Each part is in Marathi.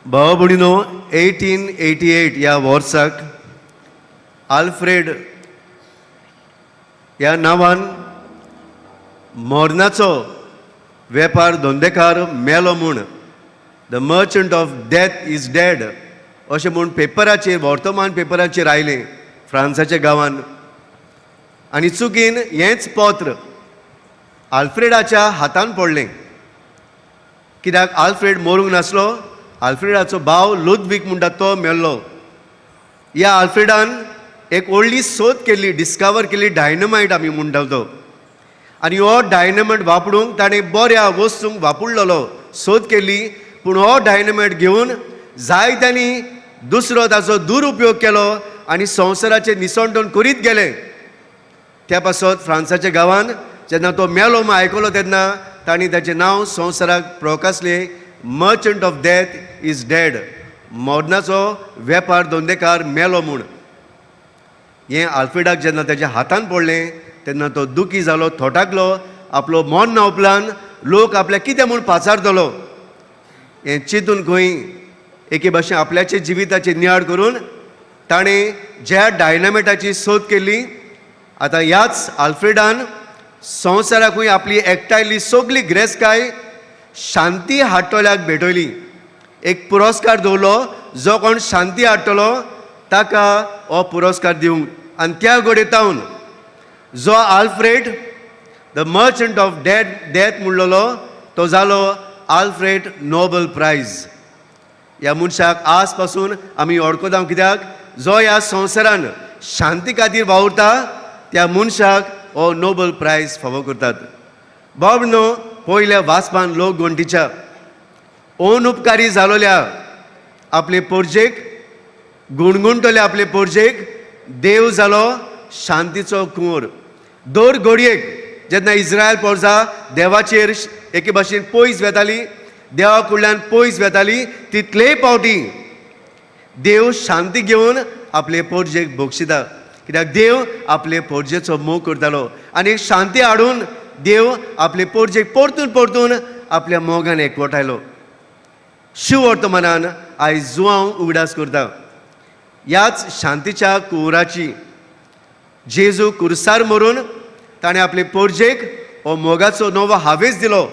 भावा भयणीनो 1888 ह्या वर्साक आल्फ्रेड ह्या नांवान मोर्नाचो वेपार धंदेकार मेलो म्हूण the merchant of death is dead अशें म्हूण पेपराचेर वर्तमान पेपराचेर आयलें फ्रांसाच्या गांवांत. आनी चुकीन हेंच पत्र आल्फ्रेडाच्या हातान पडलें. कित्याक आल्फ्रेड मरूंक नासलो. आल्फ्रेडाचो भाव लुदवीक म्हणटा तो मेल्लो. ह्या आल्फ्रेडान एक व्हडली सोद केल्ली, डिस्कवर केल्ली डायनमायट आमी म्हणटा तो. आनी हो डायनमायट वापरूंक ताणें बऱ्या वस्तूंक वापरलेलो, सोद केल्ली. पूण हो डायनमायट घेवन जायत्यांनी दुसरो ताचो दुरुपयोग केलो आनी संवसाराचें निसंडण करीत गेले. त्या पासत फ्रांसाच्या गांवांत जेन्ना तो मेलो म्हूण आयकलो तेन्ना तांणी ताचें नांव संवसाराक प्रकाशलें, merchant of death is dead. मोर्नाचो वेपार धंदेकार मेलो म्हूण. हें आल्फ्रेडाक जेन्ना ताच्या हातान पडलें तेन्ना तो दुखी जालो, थोटाकलो. आपलो मोन ना उपरांत लोक आपल्याक कितें म्हूण पाचारतलो हें चिंतून खंय एके भाशेन आपल्याचे जिविताची नियाळ करून ताणें ज्या डायनामायटाची सोद केल्ली, आतां ह्याच आल्फ्रेडान संवसाराकूय आपली एकठांयली सगली गिरेस्तकाय शांती हाडटल्याक भेटयली. एक पुरस्कार दवरलो, जो कोण शांती हाडटलो ताका हो पुरस्कार दिवंक. आनी त्या घडयेतावन जो Alfred the merchant of death म्हणलेलो तो जालो आल्फ्रेड नोबल प्रायज. ह्या मनशाक आज पासून आमी वळखता. कित्याक जो ह्या संवसारान शांती खातीर वावुरता त्या मनशाक हो नोबल प्रायज फावो करतात. बाबनो, पयल्या वाचपान लोक घंटीच्या अनउपकारी जालोल्या आपले पोरजेक गुणगुणटले आपले पोरजेक देव जालो शांतीचो कुंवर. दर घडयेक जेन्ना इस्रायल पोरजा देवाचेर एके भाशेन पयस वेताली, देवा कडल्यान पयस वेताली, तितलेय पावटी देव शांती घेवन आपले पोरजेक बक्षिता. कित्याक देव आपले पोरजेचो मोग करतालो आनी एक शांती हाडून देव आपले पोरजेक परतून परतून आपल्या मोगान एकवटायलो. शिव वर्तमानान आयज जुवांव उगडास करता. ह्याच शांतीच्या कुंवराची जेजू कुर्सार मरून ताणें आपले पोरजेक हो मोगाचो नवो हावेस दिलो.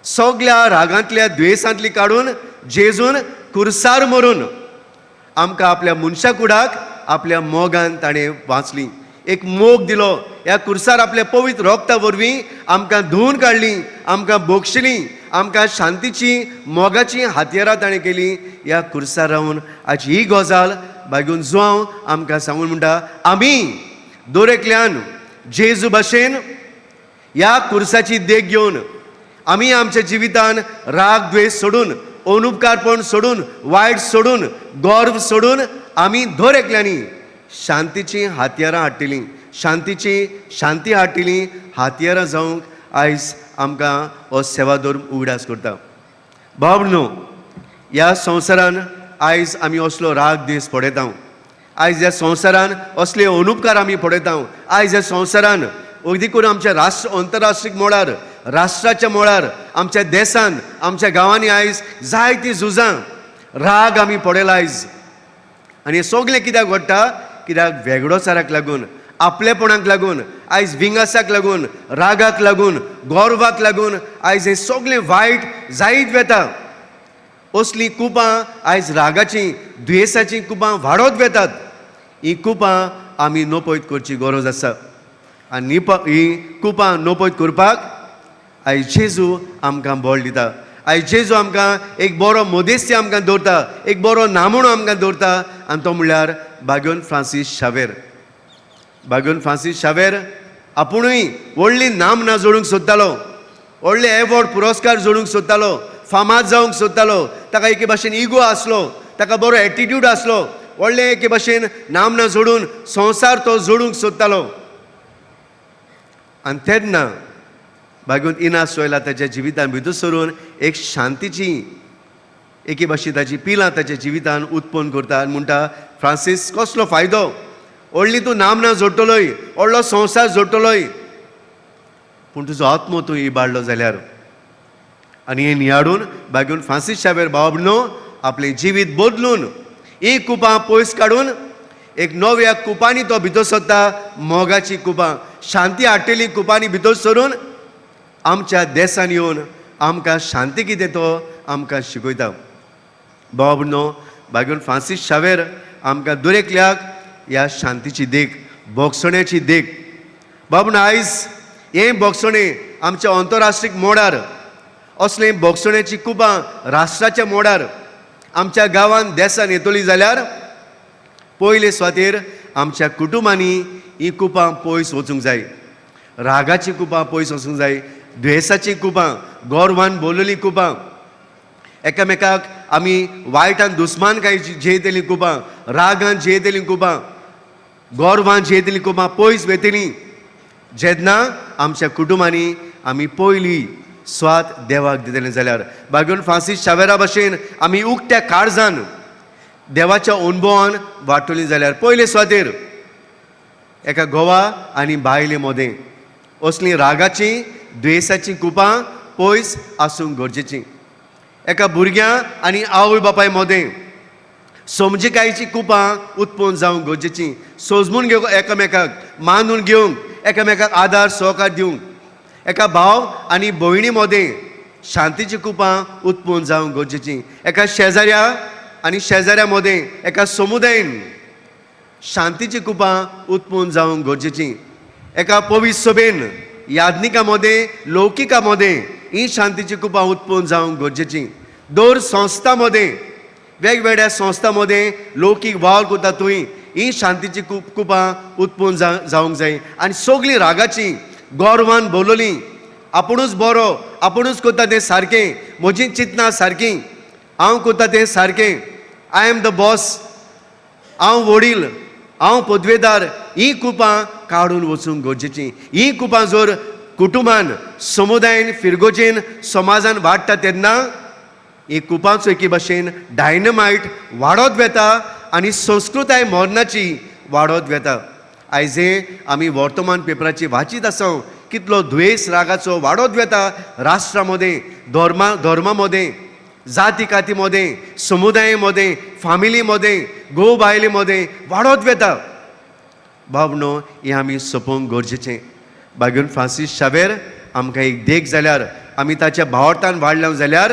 सगल्या रागांतल्या द्वेसांतली काडून जेजून कुर्सार मरून आमकां आपल्या मनशा कुडाक आपल्या मोगान ताणें वाचली, एक मोग दिलो. ह्या कुर्सार आपल्या पवित्र रोगता वरवीं आमकां धुवन काडली, आमकां बोगशिली, आमकां शांतीची मोगाची हातयारां ताणें केली. ह्या कुर्सार रावन आज ही गजाल बागून जुवांव आमकां सांगून म्हणटा, आमी दोरेकल्यान जेजू भाशेन ह्या कुर्साची देख घेवन आमी आमच्या जिवितान राग द्वेष सोडून, अनुपकारपण सोडून, वायट सोडून, गर्व सोडून आमी दर एकल्यांनी शांतीची हातयारां हाडटलीं, शांती हाडटलीं हातयारां जावंक आयज आमकां हो सेवादोर उगडास करता. भावनो, ह्या संवसारान आयज आमी असलो राग द्वेष पळयता. आयज ह्या संवसारान असले अनुपकार आमी पळयता. आयज ह्या संवसारान अगदी करून आमच्या अंतरराष्ट्रीय मळार, राष्ट्राच्या मळार, आमच्या देशान, आमच्या गांवांनी आयज जायतीं झुजां, राग आमी पळयला आयज. आनी हें सगलें कित्याक घडटा? कित्याक वेगळोचाराक लागून, आपलेपणाक लागून, आयज विंगासाक लागून, रागाक लागून, गौरवाक लागून आयज हें सगलें वायट जायत वेता. असलीं कुपां आयज रागाचीं, द्वेसाचीं कुपां वाडत वेतात. हीं कुपां आमी नपयत करची गरज आसा. आनी ही कुपां नपयत करपाक आयज जेजू आमकां बळ दिता. आयज जेजू आमकां एक बरो मोदेस्ती आमकां दवरता, एक बरो नामणो आमकां दवरता. आनी तो म्हणल्यार बागोन फ्रांसीस शावेर. बागोन फ्रांसीस शावेर आपुणूय व्हडली नामना जोडूंक सोदतालो, व्हडले एवॉर्ड पुरस्कार जोडूंक सोदतालो, फामाद जावंक सोदतालो. ताका एके भाशेन इगो आसलो, ताका बरो एटिट्यूड आसलो, व्हडले एके भाशेन नामना जोडून संवसार तो जोडूंक सोदतालो. आनी तेन्ना बागून इनास सोयला ताच्या जिवितान भितर सरून एक शांतीची एके भाशेन ताची पिलां ताच्या जिवितान उत्पन्न करता. आनी म्हणटा, फ्रांसीस, कसलो फायदो? व्हडली तूं नामना जोडटलोय, व्हडलो संवसार जोडटलोय, पूण तुजो आत्मो तूं इबाडलो जाल्यार. आनी हें नियाडून बागून फ्रांसीस शावेर बाबनो आपले जिवीत बदलून ही कुपां पयस काडून एक नव्या कुपांनी तो भितर सरता, मोगाची कुपां, शांती हाडटली कुपांनी भितर सरून आमच्या देशान येवन आमकां शांती कितें तो आमकां शिकयता. बाबनो बागून फ्रांसीस शावेर आमकां दुरेकल्याक ह्या शांतीची देख, बोगसण्याची देख. बाबून आयज हे बोगसणें आमच्या अंतरराष्ट्रीय मोडार, असले बोगसण्याची कुपां राष्ट्राच्या मोडार आमच्या गांवांत देशान येतली जाल्यार पयले सुवातेर आमच्या कुटुंबांनी ही कुपां पयस वचूंक जाय. रागाची कुपां पयस वचूंक जाय, द्वेसाची कुपां, गोरवान बोलली कुपां, एकामेकाक आमी वायटान दुस्मानकाय जेयतली कुपां, रागान जेयतली कुपां, गोरवान जेयतली कुपां पयस वेतली. जेन्ना आमच्या कुटुंबांनी आमी पयली स्वात देवाक दितले जाल्यार बागून फ्रांसीस शावेरा भशेन आमी उक्त्या काळजान देवाच्या अनुभवान वांटली जाल्यार पयले सुवातेर एका घोवा आनी बायले मदें असली रागाची द्वेसाची कुपां पयस आसूंक गरजेची. एका भुरग्यां आनी आवय बापाय मदें समजिकायेची कुपां उत्पन्न जावंक गरजेची. सोजमून घेवंक एकामेकाक मानून घेवंक एकामेकाक आदार सहकार दिवंक. एका भाव आनी भयणी मदें शांतीची कुपां उत्पन्न जावंक गरजेची. एका शेजाऱ्या आनी शेजाऱ्या मदें एका समुदायान शांतीची कुपां उत्पन्न जावंक गरजेची. एका पवित्र सभेन याज्ञिका मदें लौकिका मदें ही शांतीची कुपां उत्पन्न जावंक गरजेची. दर संस्था मदें वेगवेगळ्या संस्था मदें लौकीक वावर करता थंय ही शांतीची कुपां उत्पन्न जावंक जाय. आनी सगळीं रागाची गोरवान बोलली, आपुणूच बरो, आपुणूच करता तें सारकें, म्हजीं चिंतनां सारकीं, हांव करता तें सारकें, आय एम द बॉस, हांव वडील, हांव पदवेदार, ही कुपां काडून वचूंक गरजेची. ही कुपां जर कुटुंबान, समुदायान, फिरगोजेन, समाजान वाडटा तेन्ना ही कुपांचो एके भाशेन डायनमायट वाडत वेता आनी संस्कृताय मरणाची वाडत वेता. आयज आमी वर्तमान पेपराची वाचीत आसा कितलो द्वेस रागाचो वाडत वेता राष्ट्रा मदें, धर्मा मदें, जाती काती मदें, समुदाया मदें, फामिली मदें, घोव बायले मदें वाडत वेता. बाबनो हें आमी सोपोवंक गरजेचें. बागून फ्रांसीस शावेर आमकां एक देख जाल्यार आमी ताच्या भावार्थान वाडल्या जाल्यार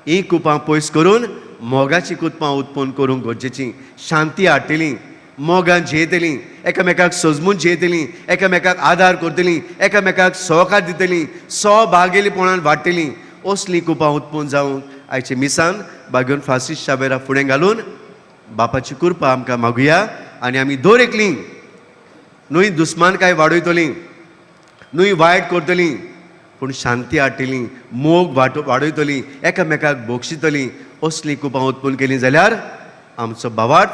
ही कुपां पयस करून मोगाची कुपां उत्पन्न करूंक गरजेची. शांती हाडटली, मोगान जेयतली, एकामेकाक सजमून जेयतली, एकामेकाक आदार करतली, एकामेकाक सहकार दितली, सहभागिलीपणान वाडटली. असली कुपां उत्पन्न जावंक आयचे मिसान बागून फ्रांसीस शावेरा फुडें घालून बापाची कृपा आमकां मागुया. आनी आमी दर एकलीं न्हय दुस्मानकाय वाडयतलीं, न्हय वायट करतलीं, पूण शांती हाडटलीं, मोग वाडयतलीं, एकामेकाक बोगशितलीं. असली कुपां उत्पन्न केलीं जाल्यार आमचो भावार्थ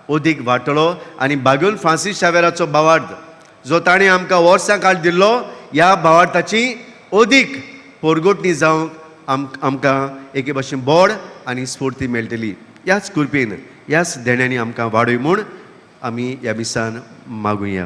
अदीक वाडटलो. आनी बागून फ्रांसीस शावेराचो भावार्थ जो ताणें आमकां वर्सां काळ दिल्लो, ह्या भावार्थाची अदीक परगोटणी जावंक आमकां एके भाशेन बोड आनी स्फूर्ती मेळटली. ह्याच कृपेन ह्याच देण्यांनी आमकां वाडय म्हूण आमी ह्या मिसान मागुया.